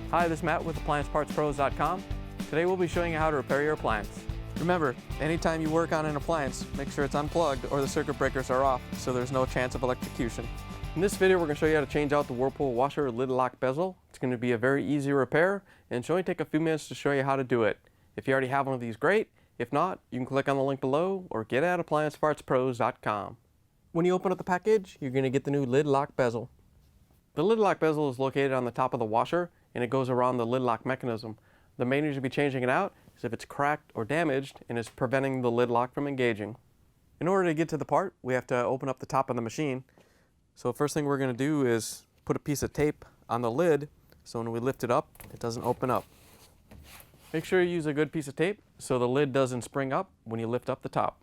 Hi, this is Matt with AppliancePartsPros.com. Today we'll be showing you how to repair your appliance. Remember, anytime you work on an appliance, make sure it's unplugged or the circuit breakers are off so there's no chance of electrocution. In this video, we're going to show you how to change out the Whirlpool Washer Lid Lock Bezel. It's going to be a very easy repair, and it's only take a few minutes to show you how to do it. If you already have one of these, great. If not, you can click on the link below or get it at AppliancePartsPros.com. When you open up the package, you're going to get the new lid lock bezel. The lid lock bezel is located on the top of the washer, and it goes around the lid lock mechanism. The main reason to be changing it out is if it's cracked or damaged and is preventing the lid lock from engaging. In order to get to the part, we have to open up the top of the machine. So first thing we're going to do is put a piece of tape on the lid so when we lift it up, it doesn't open up. Make sure you use a good piece of tape so the lid doesn't spring up when you lift up the top.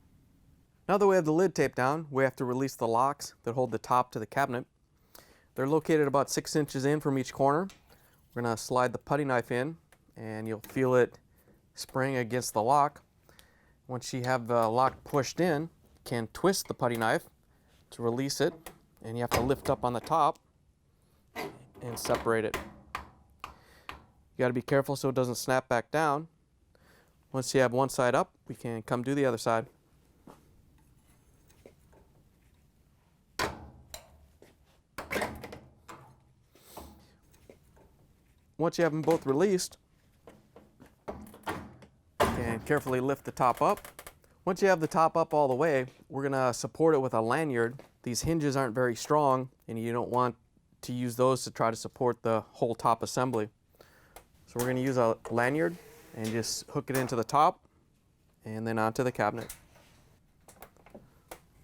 Now that we have the lid taped down, we have to release the locks that hold the top to the cabinet. They're located about 6 inches in from each corner. We're going to slide the putty knife in and you'll feel it spring against the lock. Once you have the lock pushed in, you can twist the putty knife to release it, and you have to lift up on the top and separate it. You got to be careful so it doesn't snap back down. Once you have one side up, we can come do the other side. Once you have them both released, and carefully lift the top up. Once you have the top up all the way, we're going to support it with a lanyard. These hinges aren't very strong, and you don't want to use those to try to support the whole top assembly. So we're going to use a lanyard and just hook it into the top and then onto the cabinet.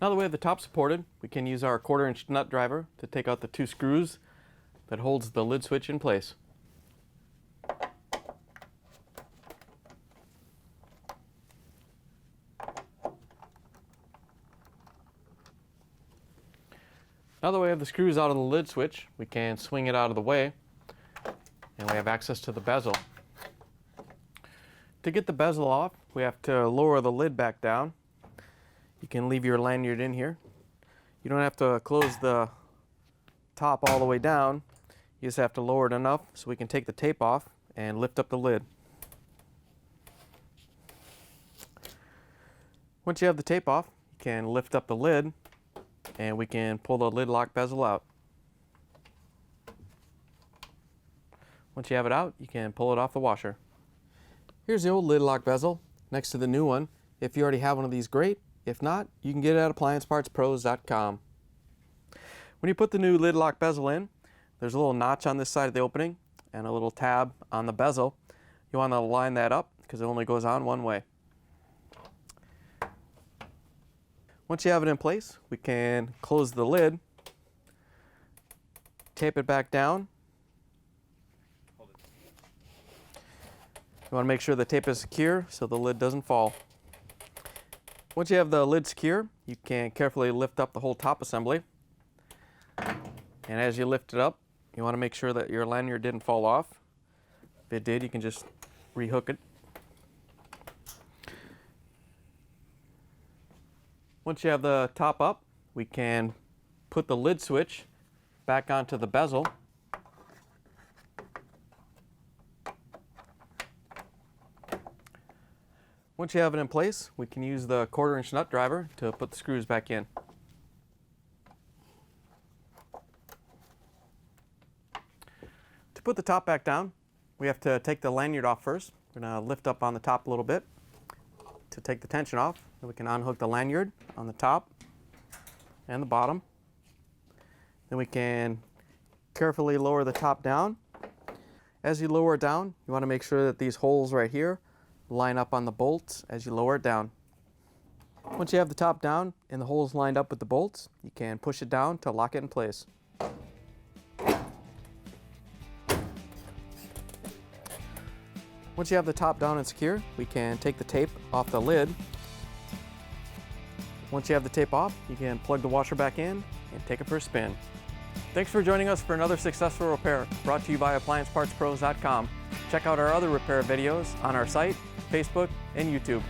Now that we have the top supported, we can use our 1/4 inch nut driver to take out the 2 screws that holds the lid switch in place. Now that we have the screws out of the lid switch, we can swing it out of the way, and we have access to the bezel. To get the bezel off, we have to lower the lid back down. You can leave your lanyard in here. You don't have to close the top all the way down. You just have to lower it enough so we can take the tape off and lift up the lid. Once you have the tape off, you can lift up the lid and we can pull the lid lock bezel out. Once you have it out, you can pull it off the washer. Here's the old lid lock bezel next to the new one. If you already have one of these, great. If not, you can get it at AppliancePartsPros.com. When you put the new lid lock bezel in, there's a little notch on this side of the opening and a little tab on the bezel. You want to line that up because it only goes on one way. Once you have it in place, we can close the lid, tape it back down. You want to make sure the tape is secure so the lid doesn't fall. Once you have the lid secure, you can carefully lift up the whole top assembly. And as you lift it up, you want to make sure that your lanyard didn't fall off. If it did, you can just rehook it. Once you have the top up, we can put the lid switch back onto the bezel. Once you have it in place, we can use the 1/4 inch nut driver to put the screws back in. To put the top back down, we have to take the lanyard off first. We're going to lift up on the top a little bit to take the tension off. Then we can unhook the lanyard on the top and the bottom. Then we can carefully lower the top down. As you lower it down, you want to make sure that these holes right here line up on the bolts as you lower it down. Once you have the top down and the holes lined up with the bolts, you can push it down to lock it in place. Once you have the top down and secure, we can take the tape off the lid. Once you have the tape off, you can plug the washer back in and take it for a spin. Thanks for joining us for another successful repair brought to you by AppliancePartsPros.com. Check out our other repair videos on our site, Facebook, and YouTube.